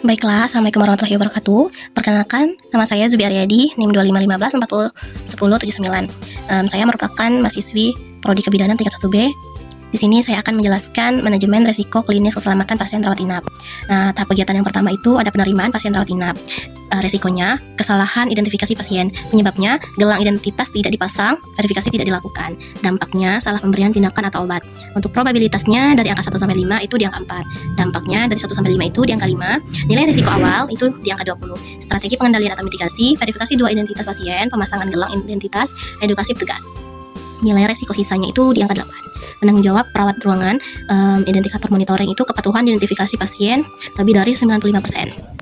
Baiklah, Assalamualaikum warahmatullahi wabarakatuh. Perkenalkan, nama saya Zubi Aryadi, NIM 2515401079. Saya merupakan mahasiswi Prodi Kebidanan tingkat 1B. Di sini saya akan menjelaskan manajemen resiko klinis keselamatan pasien rawat inap. Nah, tahap kegiatan yang pertama itu ada penerimaan pasien rawat inap. Resikonya, kesalahan identifikasi pasien. Penyebabnya, gelang identitas tidak dipasang, verifikasi tidak dilakukan. Dampaknya, salah pemberian tindakan atau obat. Untuk probabilitasnya dari angka 1-5 itu di angka 4. Dampaknya dari 1-5 itu di angka 5. Nilai risiko awal itu di angka 20. Strategi pengendalian atau mitigasi, verifikasi 2 identitas pasien, pemasangan gelang identitas, edukasi tegas. Nilai risiko sisanya itu di angka 8. Penanggung jawab perawat ruangan, indikator monitoring itu kepatuhan identifikasi pasien lebih dari 95%.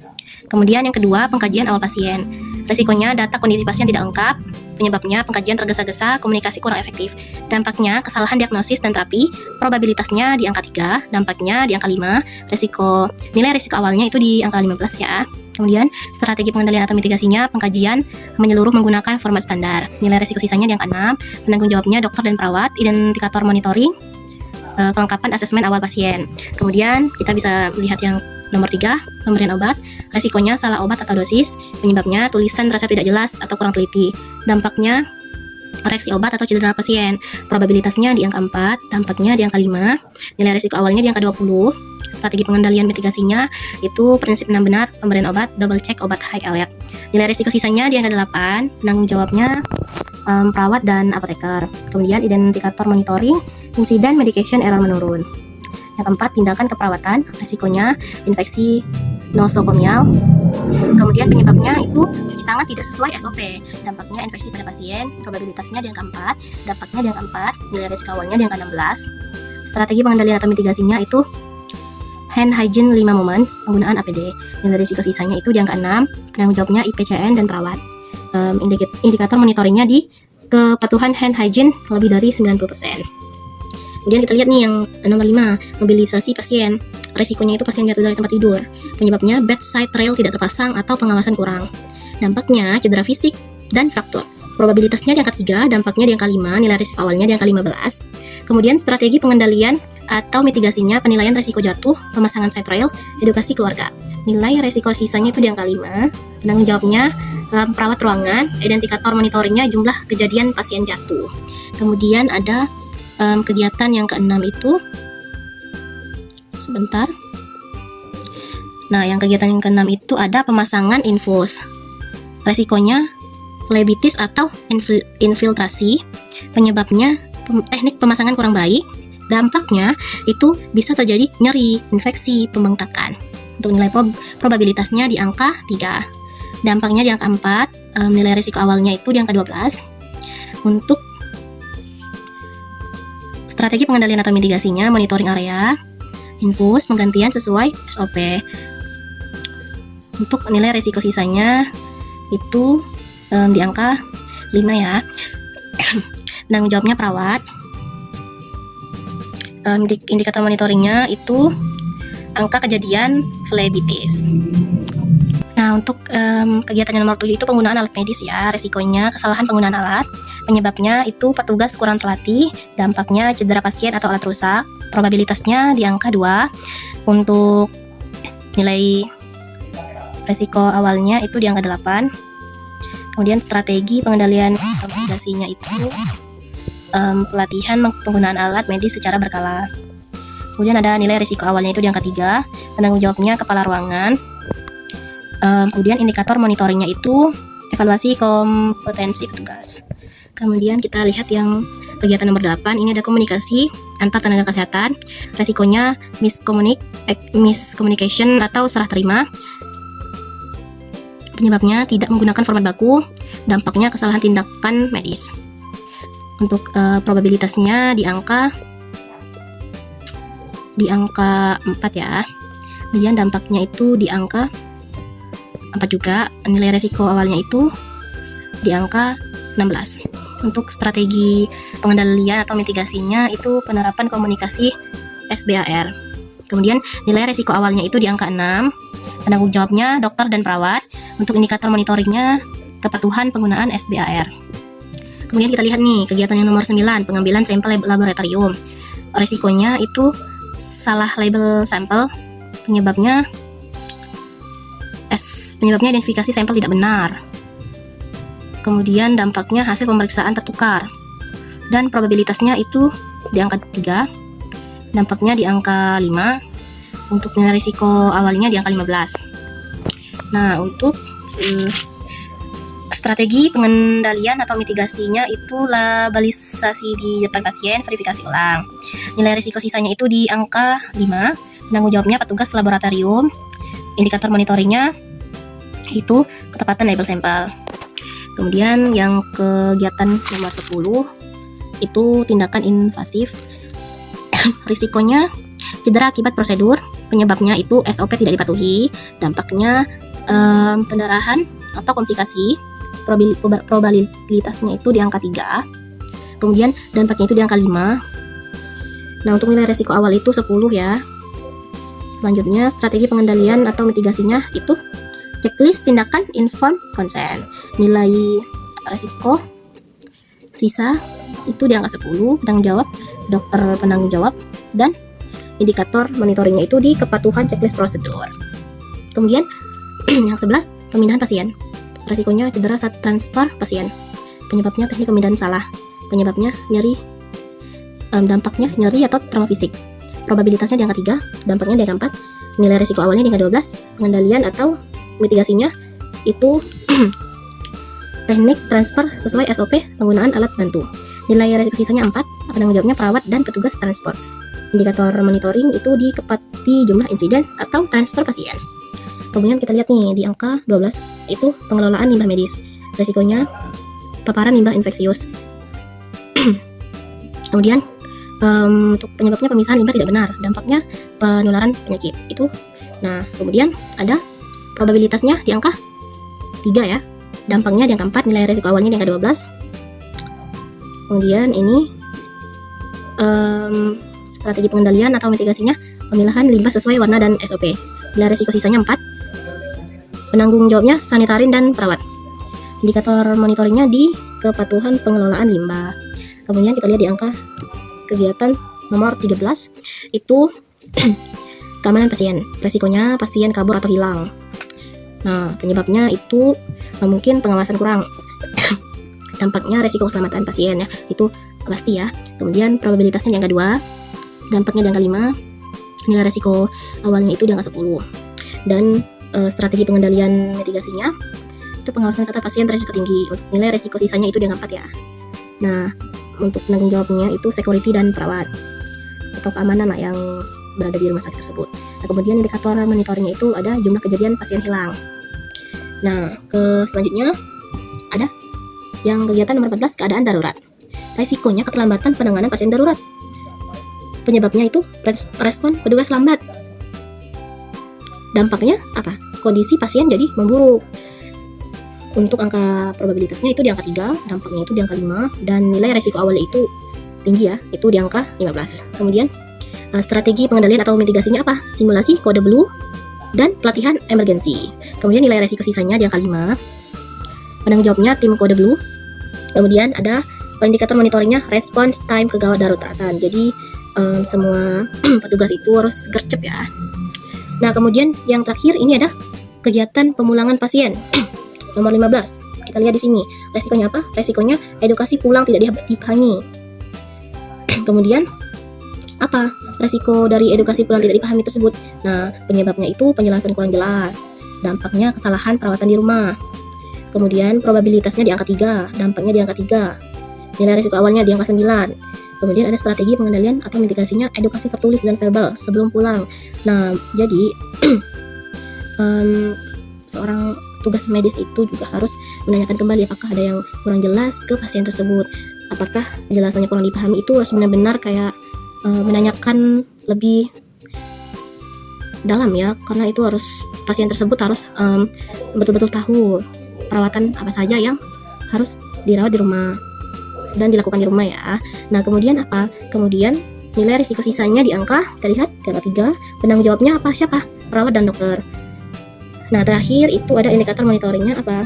Kemudian yang kedua, pengkajian awal pasien. Resikonya data kondisi pasien tidak lengkap, penyebabnya pengkajian tergesa-gesa, komunikasi kurang efektif. Dampaknya kesalahan diagnosis dan terapi, probabilitasnya di angka 3, dampaknya di angka 5, nilai risiko awalnya itu di angka 15 ya. Kemudian strategi pengendalian atau mitigasinya, pengkajian menyeluruh menggunakan format standar. Nilai risiko sisanya di angka 6, penanggung jawabnya dokter dan perawat, indikator monitoring, kelengkapan asesmen awal pasien. Kemudian kita bisa melihat yang nomor 3, pemberian obat. Resikonya salah obat atau dosis, penyebabnya tulisan resep tidak jelas atau kurang teliti. Dampaknya reaksi obat atau cedera pasien. Probabilitasnya di angka 4, dampaknya di angka 5, nilai risiko awalnya di angka 20. Strategi pengendalian mitigasinya itu prinsip 6 benar, pemberian obat, double check obat high alert. Nilai risiko sisanya di angka 8, penanggung jawabnya perawat dan apoteker. Kemudian indikator monitoring, insiden medication error menurun. Yang keempat, tindakan keperawatan, resikonya infeksi nosokomial. Kemudian penyebabnya itu cuci tangan tidak sesuai SOP. Dampaknya infeksi pada pasien, probabilitasnya di angka 4, dampaknya di angka 4, nilai risiko awalnya di angka 16. Strategi pengendalian atau mitigasinya itu hand hygiene 5 moments, penggunaan APD. Nilai risiko sisanya itu di angka 6, penanggung jawabnya IPCN dan perawat. Indikator monitoringnya di kepatuhan hand hygiene lebih dari 90%. Kemudian kita lihat nih yang nomor 5, mobilisasi pasien. Resikonya itu pasien jatuh dari tempat tidur. Penyebabnya bedside rail tidak terpasang atau pengawasan kurang. Dampaknya cedera fisik dan fraktur. Probabilitasnya di angka 3, dampaknya di angka 5, nilai risiko awalnya di angka 15. Kemudian strategi pengendalian atau mitigasinya, penilaian risiko jatuh, pemasangan side rail, edukasi keluarga. Nilai risiko sisanya itu di angka 5, penanggung jawabnya perawat ruangan, indikator monitoringnya jumlah kejadian pasien jatuh. Kemudian ada kegiatan yang keenam itu sebentar. Nah, yang kegiatan yang keenam itu ada pemasangan infus. Resikonya flebitis atau infiltrasi. Penyebabnya teknik pemasangan kurang baik. Dampaknya itu bisa terjadi nyeri, infeksi, pembengkakan. Untuk nilai probabilitasnya di angka 3. Dampaknya di angka 4, nilai risiko awalnya itu di angka 12. Untuk strategi pengendalian atau mitigasinya, monitoring area, infus, penggantian sesuai SOP. Untuk nilai risiko sisanya itu di angka 5 ya. Penanggung jawabnya perawat. Indikator monitoringnya itu angka kejadian flebitis. Nah, untuk kegiatan yang nomor 7 itu penggunaan alat medis ya. Resikonya kesalahan penggunaan alat, penyebabnya itu petugas kurang terlatih, dampaknya cedera pasien atau alat rusak. Probabilitasnya di angka 2. Untuk nilai resiko awalnya itu di angka 8. Kemudian strategi pengendalian mitigasinya itu pelatihan penggunaan alat medis secara berkala. Kemudian ada nilai risiko awalnya itu di angka 3, penanggung jawabnya kepala ruangan. Kemudian indikator monitoringnya itu evaluasi kompetensi petugas. Kemudian kita lihat yang kegiatan nomor 8, ini ada komunikasi antar tenaga kesehatan. Resikonya miscommunication atau salah terima. Penyebabnya tidak menggunakan format baku, dampaknya kesalahan tindakan medis. Untuk probabilitasnya di angka 4 ya. Kemudian dampaknya itu di angka 4 juga. Nilai resiko awalnya itu di angka 16. Untuk strategi pengendalian atau mitigasinya itu penerapan komunikasi SBAR. Kemudian nilai resiko awalnya itu di angka 6. Penanggung jawabnya dokter dan perawat. Untuk indikator monitoringnya kepatuhan penggunaan SBAR. Kemudian kita lihat nih kegiatan yang nomor 9, pengambilan sampel laboratorium. Resikonya itu salah label sampel, penyebabnya Penyebabnya identifikasi sampel tidak benar. Kemudian dampaknya hasil pemeriksaan tertukar. Dan probabilitasnya itu di angka 3, dampaknya di angka 5, untuk nilai risiko awalnya di angka 15. Nah, untuk strategi pengendalian atau mitigasinya itu labalisasi di depan pasien, verifikasi ulang. Nilai risiko sisanya itu di angka 5, penanggung jawabnya petugas laboratorium, indikator monitoringnya itu ketepatan label sampel. Kemudian yang kegiatan nomor 10 itu tindakan invasif. Risikonya cedera akibat prosedur, penyebabnya itu SOP tidak dipatuhi, dampaknya pendarahan atau komplikasi, probabilitasnya itu di angka 3, kemudian dampaknya itu di angka 5. Nah, untuk nilai resiko awal itu 10 ya. Selanjutnya strategi pengendalian atau mitigasinya itu checklist tindakan informed consent. Nilai resiko sisa itu di angka 10, penanggung jawab dokter penanggung jawab, dan indikator monitoringnya itu di kepatuhan checklist prosedur. Kemudian yang 11 pemindahan pasien. Resikonya cedera saat transfer pasien. Penyebabnya teknik pemindahan salah. Penyebabnya nyeri, dampaknya nyeri atau trauma fisik. Probabilitasnya di angka 3, dampaknya di angka 4. Nilai risiko awalnya di angka 12. Pengendalian atau mitigasinya itu teknik transfer sesuai SOP penggunaan alat bantu. Nilai risiko sisanya 4, penanggung jawabnya perawat dan petugas transport. Indikator monitoring itu dikepati jumlah insiden atau transfer pasien. Kemudian kita lihat nih di angka 12 itu pengelolaan limbah medis. Resikonya paparan limbah infeksius. Kemudian untuk penyebabnya pemisahan limbah tidak benar, dampaknya penularan penyakit itu. Nah, kemudian ada probabilitasnya di angka 3 ya, dampaknya di angka 4, nilai risiko awalnya di angka 12. Kemudian ini strategi pengendalian atau mitigasinya pemilahan limbah sesuai warna dan SOP. Nilai risiko sisanya 4, penanggung jawabnya sanitarin dan perawat. Indikator monitoringnya di kepatuhan pengelolaan limbah. Kemudian kita lihat di angka kegiatan nomor 13 itu keamanan pasien. Resikonya pasien kabur atau hilang. Nah, penyebabnya itu mungkin pengawasan kurang. Dampaknya resiko keselamatan pasien ya, itu pasti ya. Kemudian probabilitasnya di angka 2, dampaknya di angka 5, nilai resiko awalnya itu di angka 10. Dan strategi pengendalian mitigasinya itu pengawasan ketat pasien berisiko tinggi. Untuk nilai risiko sisanya itu di angka 4 ya. Nah, untuk penanggung jawabnya itu security dan perawat atau keamanan lah yang berada di rumah sakit tersebut. Nah, kemudian indikator monitoringnya itu ada jumlah kejadian pasien hilang. Nah, selanjutnya ada yang kegiatan nomor 14, keadaan darurat. Risikonya keterlambatan penanganan pasien darurat. Penyebabnya itu respon petugas lambat. Dampaknya apa? Kondisi pasien jadi memburuk. Untuk angka probabilitasnya itu di angka 3, dampaknya itu di angka 5, dan nilai resiko awalnya itu tinggi ya, itu di angka 15. Kemudian strategi pengendalian atau mitigasinya apa? Simulasi kode blue dan pelatihan emergensi. Kemudian nilai resiko sisanya di angka 5. Penanggung jawabnya tim kode blue. Kemudian ada indikator monitoringnya response time kegawat daruratan. Jadi semua petugas itu harus gercep ya. Nah, kemudian yang terakhir ini ada kegiatan pemulangan pasien. Nomor 15. Kita lihat di sini. Resikonya apa? Resikonya edukasi pulang tidak dipahami. Kemudian apa? Resiko dari edukasi pulang tidak dipahami tersebut. Nah, penyebabnya itu penjelasan kurang jelas. Dampaknya kesalahan perawatan di rumah. Kemudian probabilitasnya di angka 3, dampaknya di angka 3. Nilai risiko awalnya di angka 9. Kemudian ada strategi pengendalian atau mitigasinya edukasi tertulis dan verbal sebelum pulang. Nah, jadi seorang tugas medis itu juga harus menanyakan kembali apakah ada yang kurang jelas ke pasien tersebut. Apakah penjelasannya kurang dipahami, itu harus benar-benar kayak menanyakan lebih dalam ya, karena itu harus pasien tersebut harus betul-betul tahu perawatan apa saja yang harus dirawat di rumah dan dilakukan di rumah ya. Nah, kemudian apa? Kemudian nilai risiko sisanya di angka, kita lihat di angka 3. Penanggung jawabnya apa? Siapa? Perawat dan dokter. Nah, terakhir itu ada indikator monitoringnya apa?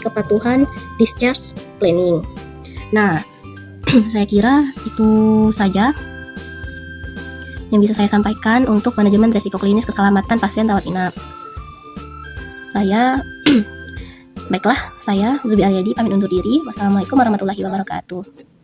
Kepatuhan discharge planning. Nah, saya kira itu saja yang bisa saya sampaikan untuk manajemen risiko klinis keselamatan pasien rawat inap. saya. Baiklah, saya Zubi Aryadi pamit undur diri. Wassalamualaikum warahmatullahi wabarakatuh.